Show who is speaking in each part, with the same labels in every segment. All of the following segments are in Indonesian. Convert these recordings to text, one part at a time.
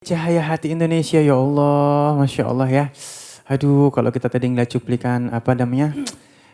Speaker 1: Cahaya hati Indonesia ya Allah, Masya Allah ya. Aduh kalau kita tadi ngeliat cuplikan apa namanya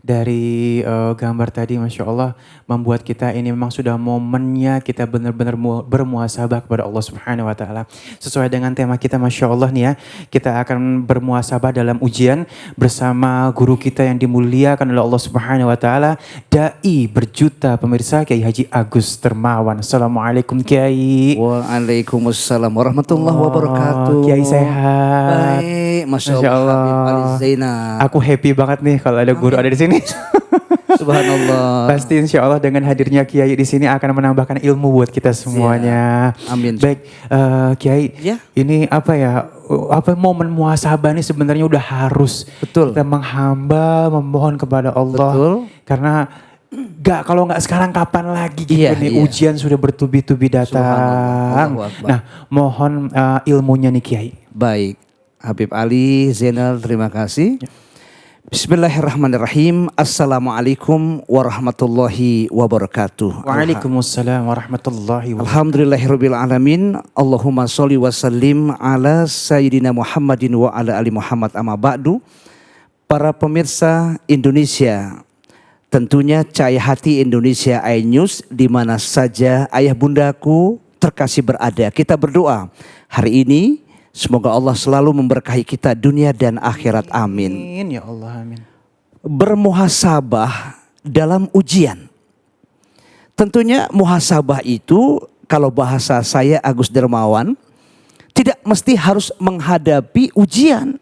Speaker 1: dari gambar tadi Masya Allah membuat kita ini memang sudah momennya kita benar-benar bermuhasabah kepada Allah Subhanahu Wa Taala. Sesuai dengan tema kita Masya Allah nih ya, kita akan bermuhasabah dalam ujian bersama guru kita yang dimuliakan oleh Allah Subhanahu Wa Taala, Dai berjuta pemirsa Kiai Haji Agus Dermawan. Assalamualaikum Kiai.
Speaker 2: Waalaikumsalam warahmatullahi wabarakatuh.
Speaker 1: Kiai sehat.
Speaker 2: Baik, Masya Allah.
Speaker 1: Aku happy banget nih kalau ada guru ada di sini.
Speaker 2: Subhanallah.
Speaker 1: Pasti insya Allah dengan hadirnya Kiai di sini akan menambahkan ilmu buat kita semuanya.
Speaker 2: Amin.
Speaker 1: Baik, Kiai,
Speaker 2: Ya.
Speaker 1: ini apa ya? Apa momen muhasabah ini sebenarnya udah harus
Speaker 2: Betul.
Speaker 1: kita menghamba, memohon kepada Allah.
Speaker 2: Betul.
Speaker 1: Karena kalau nggak sekarang kapan lagi gitu
Speaker 2: Iya,
Speaker 1: nih
Speaker 2: iya.
Speaker 1: ujian sudah bertubi-tubi datang.
Speaker 2: Allahu Akbar.
Speaker 1: Nah, mohon ilmunya nih Kiai.
Speaker 2: Baik, Habib Ali Zainal, terima kasih.
Speaker 1: Ya.
Speaker 2: Bismillahirrahmanirrahim. Assalamualaikum warahmatullahi wabarakatuh.
Speaker 1: Waalaikumsalam warahmatullahi wabarakatuh.
Speaker 2: Alhamdulillahirabbil alamin. Allahumma sholli wa sallim ala sayyidina Muhammadin wa ala ali Muhammad amma ba'du. Para pemirsa Indonesia, tentunya cahaya hati Indonesia iNews di mana saja ayah bundaku terkasih berada. Kita berdoa hari ini semoga Allah selalu memberkahi kita dunia dan akhirat. Amin.
Speaker 1: Amin ya Allah, amin.
Speaker 2: Bermuhasabah dalam ujian. Tentunya muhasabah itu kalau bahasa saya Agus Dermawan tidak mesti harus menghadapi ujian.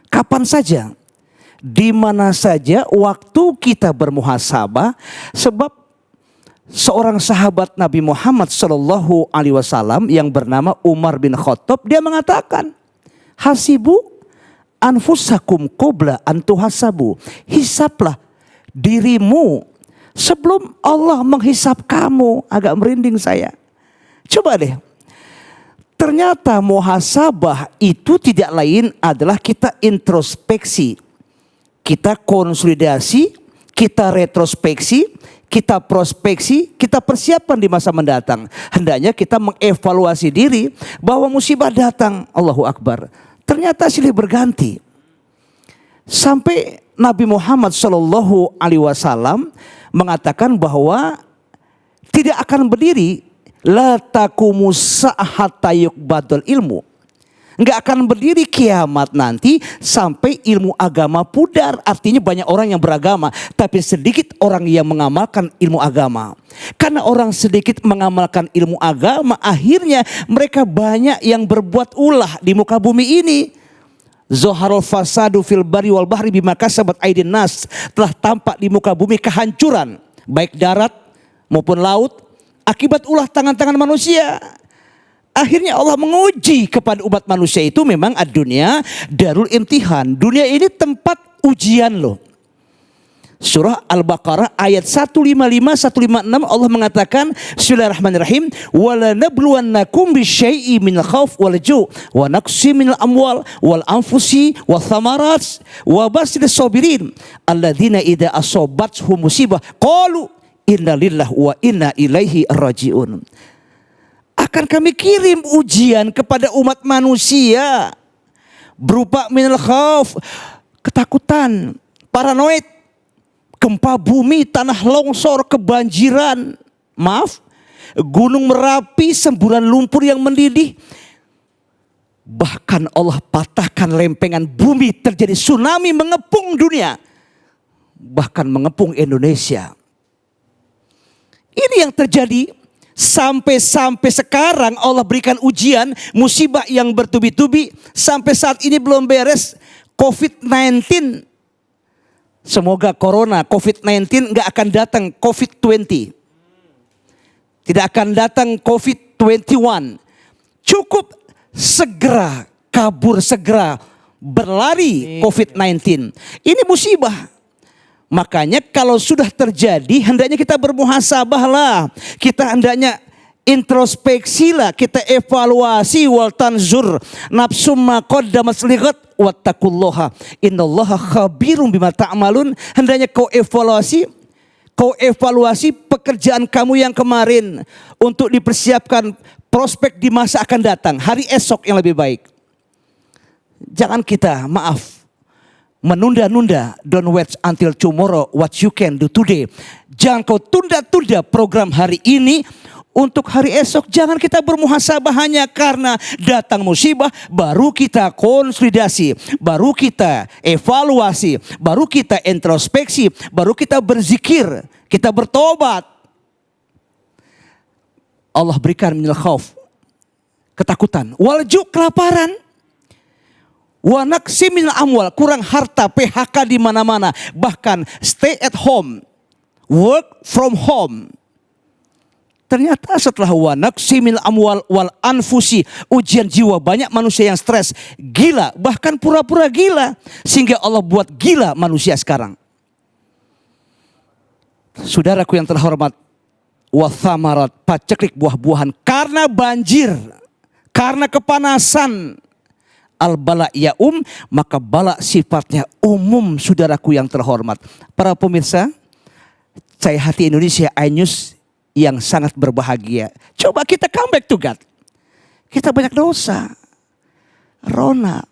Speaker 2: Kapan saja, di mana saja waktu kita bermuhasabah, sebab seorang sahabat Nabi Muhammad SAW yang bernama Umar bin Khattab, dia mengatakan, hasibu anfusakum qabla an tuhasabu. Hisaplah dirimu sebelum Allah menghisap kamu. Agak merinding saya. Coba deh. Ternyata muhasabah itu tidak lain adalah kita introspeksi. Kita konsolidasi, kita retrospeksi, kita prospeksi, kita persiapkan di masa mendatang. Hendaknya kita mengevaluasi diri bahwa musibah datang. Allahu Akbar. Ternyata silih berganti. Sampai Nabi Muhammad SAW mengatakan bahwa tidak akan berdiri la taqumu sa'ata yuqbadul ilmu. Enggak akan berdiri kiamat nanti sampai ilmu agama pudar. Artinya banyak orang yang beragama, tapi sedikit orang yang mengamalkan ilmu agama. Karena orang sedikit mengamalkan ilmu agama, akhirnya mereka banyak yang berbuat ulah di muka bumi ini. Zoharul fasadu fil bari wal bahri bima kasabat aydin nas. Telah tampak di muka bumi kehancuran, baik darat maupun laut, akibat ulah tangan-tangan manusia. Akhirnya Allah menguji kepada umat manusia itu memang ad-dunya darul imtihan. Dunia ini tempat ujian loh. Surah Al-Baqarah ayat 155 156 Allah mengatakan Bismillahirrahmanirrahim wala nabluwannakum bisyai'in minal khauf wal ju' wa naqsi minal amwal wal anfusi wa thamarat wa basiris sabirin alladzina idza asabathum musibah qalu inna lillahi wa inna ilaihi raji'un. Akan kami kirim ujian kepada umat manusia berupa minal khauf, ketakutan, paranoid, gempa bumi, tanah longsor, kebanjiran, gunung Merapi, semburan lumpur yang mendidih. Bahkan Allah patahkan lempengan bumi, terjadi tsunami mengepung dunia, bahkan mengepung Indonesia. Ini yang terjadi. Sampai sekarang Allah berikan ujian, musibah yang bertubi-tubi. Sampai saat ini belum beres. COVID-19. Semoga corona, COVID-19 gak akan datang COVID-20. Tidak akan datang COVID-21. Cukup segera kabur, segera berlari COVID-19. Ini musibah. Makanya kalau sudah terjadi hendaknya kita bermuhasabah lah. Kita hendaknya introspeksi lah. Kita evaluasi wal tanzur nafsum ma qaddamat lighat wattaqullaha innallaha khabirum bima ta'malun. Hendaknya kau evaluasi, Kau evaluasi pekerjaan kamu yang kemarin untuk dipersiapkan prospek di masa akan datang, hari esok yang lebih baik. Jangan kita, maaf, menunda-nunda. Don't wait until tomorrow what you can do today. Jangan kau tunda-tunda program hari ini untuk hari esok. Jangan kita bermuhasabah hanya karena datang musibah baru kita konsolidasi, baru kita evaluasi, baru kita introspeksi, baru kita berzikir, kita bertobat. Allah berikan minal khauf, ketakutan, walju, kelaparan, wa naqsi minal amwal, kurang harta, PHK di mana-mana, bahkan stay at home, work from home. Ternyata setelah wa naqsi minal amwal wal anfusi, ujian jiwa, banyak manusia yang stres, gila, bahkan pura-pura gila, sehingga Allah buat gila manusia sekarang. Saudaraku yang terhormat, wa thamarat, paceklik buah-buahan, karena banjir, karena kepanasan, al bala ya maka bala sifatnya umum. Saudaraku yang terhormat, para pemirsa Cahaya Hati Indonesia iNews yang sangat berbahagia. Coba kita come back to God. Kita banyak dosa, Rona.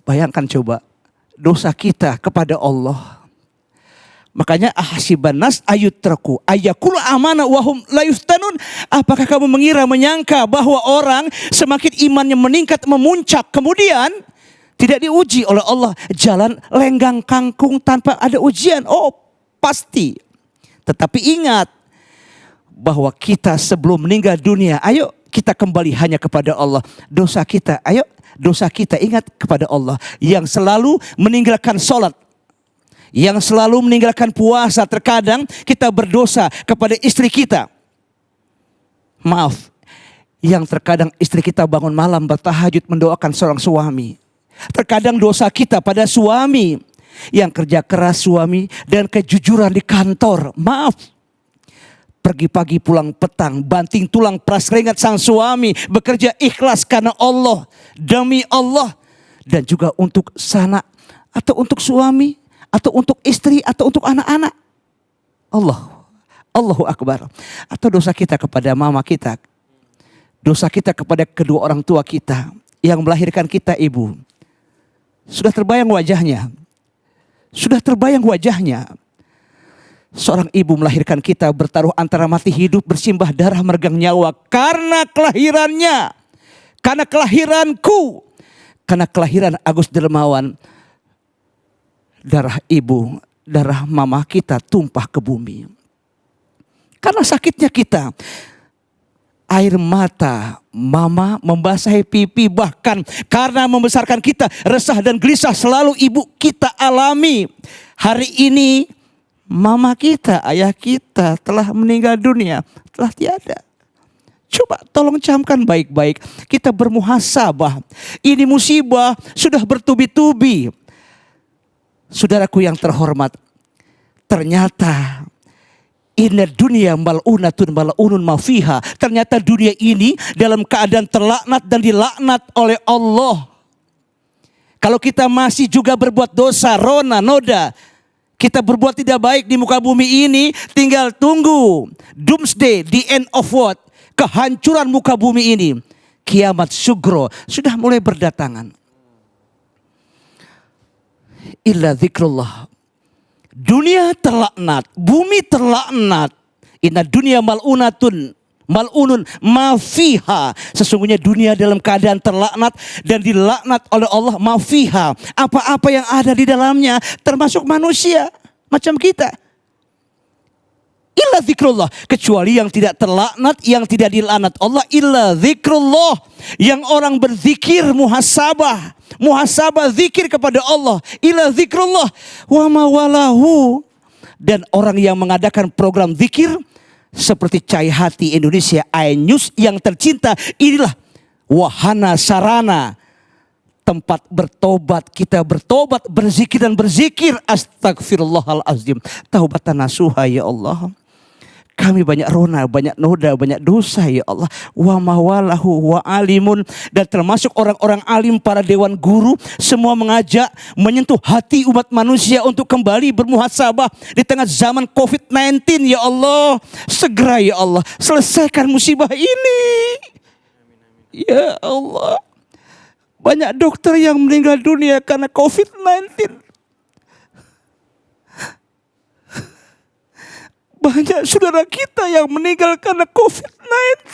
Speaker 2: Bayangkan coba dosa kita kepada Allah. Makanya ahasiban nas ayutraku ayakul amana wahum la yuftanun. Apakah kamu mengira, menyangka bahwa orang semakin imannya meningkat, memuncak, kemudian tidak diuji oleh Allah, jalan lenggang kangkung tanpa ada ujian? Oh, pasti. Tetapi ingat bahwa kita sebelum meninggal dunia, ayo kita kembali hanya kepada Allah. Dosa kita, ayo dosa kita ingat kepada Allah yang selalu meninggalkan sholat, yang selalu meninggalkan puasa. Terkadang kita berdosa kepada istri kita. Maaf, yang terkadang istri kita bangun malam bertahajud mendoakan seorang suami. Terkadang dosa kita pada suami yang kerja keras suami dan kejujuran di kantor. Maaf, pergi pagi pulang petang, banting tulang peras keringat sang suami, bekerja ikhlas karena Allah, demi Allah, dan juga untuk sanak atau untuk suami, atau untuk istri, atau untuk anak-anak. Allahu Akbar. Atau dosa kita kepada mama kita, dosa kita kepada kedua orang tua kita yang melahirkan kita, ibu. Sudah terbayang wajahnya? Sudah terbayang wajahnya? Seorang ibu melahirkan kita, bertaruh antara mati hidup, bersimbah darah, meregang nyawa karena kelahirannya, karena kelahiranku, karena kelahiran Agus Dermawan. Darah ibu, darah mama kita tumpah ke bumi. Karena sakitnya kita, air mata mama membasahi pipi, bahkan karena membesarkan kita, resah dan gelisah selalu ibu kita alami. Hari ini mama kita, ayah kita telah meninggal dunia, telah tiada. Coba tolong camkan baik-baik, kita bermuhasabah. Ini musibah sudah bertubi-tubi. Saudaraku yang terhormat, ternyata inna dunia mal'unatun mal'unun mafiha. Ternyata dunia ini dalam keadaan terlaknat dan dilaknat oleh Allah. Kalau kita masih juga berbuat dosa, rona, noda, kita berbuat tidak baik di muka bumi ini, tinggal tunggu doomsday, the end of what? Kehancuran muka bumi ini. Kiamat sugro sudah mulai berdatangan. Illa zikrullah. Dunia terlaknat, bumi terlaknat. Inna dunia mal'unatun mal'unun mafiha. Sesungguhnya dunia dalam keadaan terlaknat dan dilaknat oleh Allah, mafiha. Apa-apa yang ada di dalamnya, termasuk manusia macam kita. Illa zikrullah, kecuali yang tidak terlaknat, yang tidak dilaknat Allah. Illa zikrullah, yang orang berzikir, muhasabah, zikir kepada Allah. Illa zikrullah wa mawalahu. Dan orang yang mengadakan program zikir seperti Cahaya Hati Indonesia iNews yang tercinta, inilah wahana sarana tempat bertobat. Kita bertobat, berzikir dan berzikir. Astagfirullahalazim, taubatan nasuha ya Allah. Kami banyak rona, banyak noda, banyak dosa ya Allah. Wa mawalahu wa alimun. Dan termasuk orang-orang alim, para dewan guru, semua mengajak menyentuh hati umat manusia untuk kembali bermuhasabah di tengah zaman COVID-19 ya Allah. Segera ya Allah, selesaikan musibah ini. Ya Allah. Banyak dokter yang meninggal dunia karena COVID-19. Banyak saudara kita yang meninggal karena COVID-19.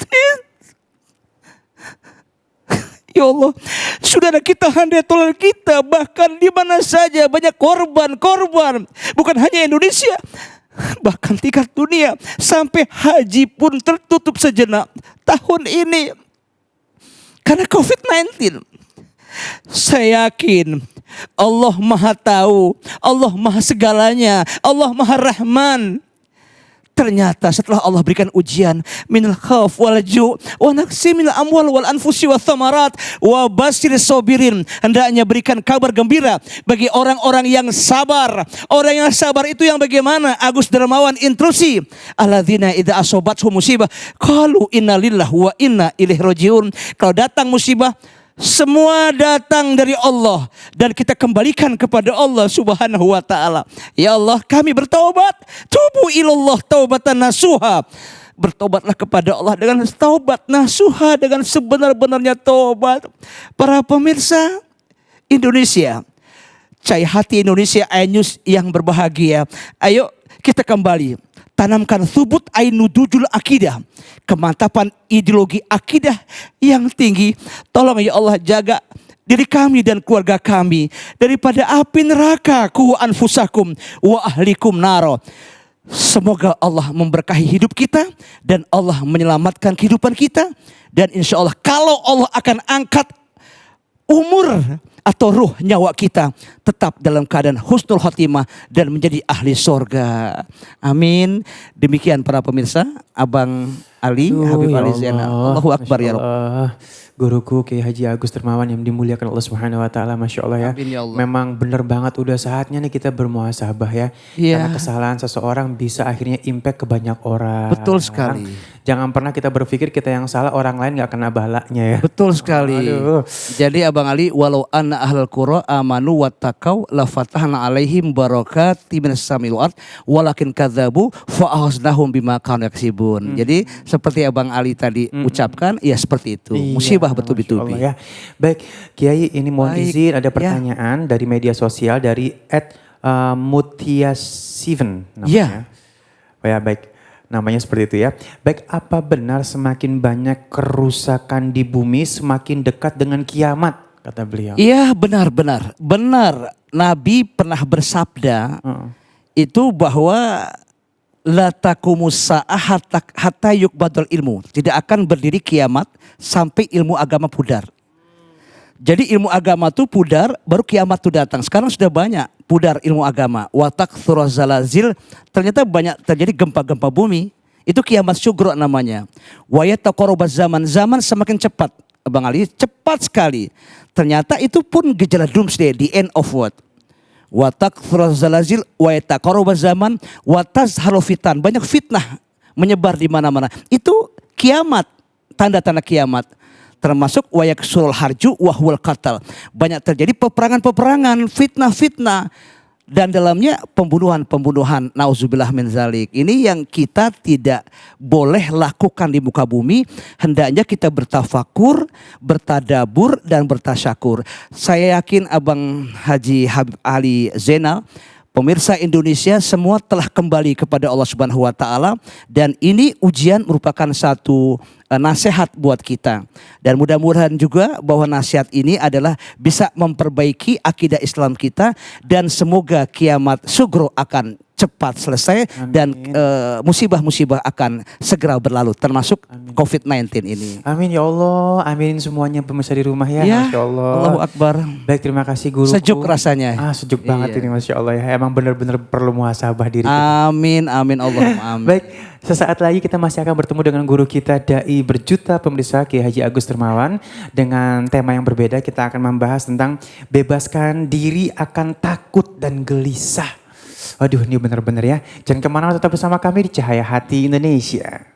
Speaker 2: Ya Allah, saudara kita, handetolan kita, bahkan di mana saja banyak korban. Bukan hanya Indonesia, bahkan tingkat dunia. Sampai haji pun tertutup sejenak tahun ini karena COVID-19. Saya yakin Allah Maha Tahu, Allah Maha Segalanya, Allah Maha Rahman. Ternyata setelah Allah berikan ujian, minal khauf wal ju' wa naqsi minal amwal wal anfusi wa thamarat wa basiris sabirin, hendaknya berikan kabar gembira bagi orang-orang yang sabar. Orang yang sabar itu yang bagaimana? Agus Darmawan intrusi, alladzina idza asobathum musibah qalu inna lillahi wa inna ilaihi rajiun. Kalau datang musibah, semua datang dari Allah dan kita kembalikan kepada Allah Subhanahu wa taala. Ya Allah, kami bertaubat, tubu ilallah taubatan nasuha. Bertobatlah kepada Allah dengan taubat nasuha, dengan sebenar-benarnya taubat. Para pemirsa Indonesia, Cai Hati Indonesia iNews yang berbahagia, ayo kita kembali tanamkan thubut ainudujul akidah, kemantapan ideologi akidah yang tinggi. Tolong ya Allah, jaga diri kami dan keluarga kami daripada api neraka, ku anfusakum wa ahlikum naro. Semoga Allah memberkahi hidup kita dan Allah menyelamatkan kehidupan kita. Dan insya Allah kalau Allah akan angkat umur atau ruh nyawa kita, tetap dalam keadaan husnul khotimah dan menjadi ahli sorga. Amin. Demikian para pemirsa, Abang Ali, Habib
Speaker 1: Ya
Speaker 2: Ali Zainal. Allahu Akbar ya Rabb.
Speaker 1: Guruku Kiai Haji Agus Darmawan yang dimuliakan Allah Subhanahu wa taala, Masya Allah ya.
Speaker 2: Amin ya Allah.
Speaker 1: Memang benar banget udah saatnya nih kita bermuhasabah ya.
Speaker 2: Iya.
Speaker 1: Karena kesalahan seseorang bisa akhirnya impact ke banyak orang.
Speaker 2: Betul sekali.
Speaker 1: Jangan pernah kita berpikir kita yang salah, orang lain gak kena balanya ya.
Speaker 2: Betul sekali.
Speaker 1: Aduh.
Speaker 2: Jadi Abang Ali, walau anna ahlal qura amanu wattaqau la fatahna alaihim barakati minas samil ard walakin kadzabu fa akhadnahum bima kanu yaksibun. Jadi seperti Abang Ali tadi ucapkan, ya seperti itu.
Speaker 1: Iya,
Speaker 2: Musibah
Speaker 1: Masya
Speaker 2: bertubi-tubi.
Speaker 1: Allah ya. Baik, Kiai, ini mohon
Speaker 2: Baik,
Speaker 1: izin ada
Speaker 2: ya.
Speaker 1: pertanyaan dari media sosial dari @mutia7 namanya.
Speaker 2: Ya.
Speaker 1: Oh ya, baik. Namanya seperti itu ya. Baik, apa benar semakin banyak kerusakan di bumi semakin dekat dengan kiamat, kata beliau?
Speaker 2: Iya, benar. Nabi pernah bersabda itu bahwa la taqumus sa'ah hatta yuqbadul ilmu. Tidak akan berdiri kiamat sampai ilmu agama pudar. Jadi ilmu agama itu pudar, baru kiamat itu datang. Sekarang sudah banyak pudar ilmu agama. Watak zalazil, ternyata banyak terjadi gempa-gempa bumi. Itu kiamat syugro namanya. Wayataqarrabaz zaman semakin cepat. Bang Ali, cepat sekali. Ternyata itu pun gejala doomsday, the end of what? Watak zalazil, wayataqarrabaz zaman, watazharu fitan. Banyak fitnah menyebar di mana-mana. Itu kiamat, tanda-tanda kiamat. Termasuk wayak surul harju wahwal qatal. Banyak terjadi peperangan-peperangan, fitnah-fitnah. Dan dalamnya pembunuhan-pembunuhan. Nauzubillah min zalik. Ini yang kita tidak boleh lakukan di muka bumi. Hendaknya kita bertafakur, bertadabur, dan bertasyakur. Saya yakin Abang Haji Habib Ali Zainal, pemirsa Indonesia semua telah kembali kepada Allah Subhanahu wa taala, dan ini ujian merupakan satu nasihat buat kita. Dan mudah-mudahan juga bahwa nasihat ini adalah bisa memperbaiki akidah Islam kita, dan semoga kiamat sugro akan cepat selesai. Amin. Dan musibah-musibah akan segera berlalu, termasuk COVID-19 ini.
Speaker 1: Amin ya Allah, amin semuanya pemirsa di rumah ya,
Speaker 2: Ya,
Speaker 1: Masya Allah.
Speaker 2: Allahu Akbar.
Speaker 1: Baik, terima kasih guru.
Speaker 2: Sejuk rasanya.
Speaker 1: Sejuk banget ini, Masya Allah ya. Emang benar-benar perlu muhasabah diri.
Speaker 2: Amin, Allahumma amin.
Speaker 1: Baik, sesaat lagi kita masih akan bertemu dengan guru kita, Dai berjuta pemirsa Kiai Haji Agus Darmawan. Dengan tema yang berbeda, kita akan membahas tentang bebaskan diri akan takut dan gelisah. Waduh, ini bener-bener ya. Jangan kemana-mana, tetap bersama kami di Cahaya Hati Indonesia.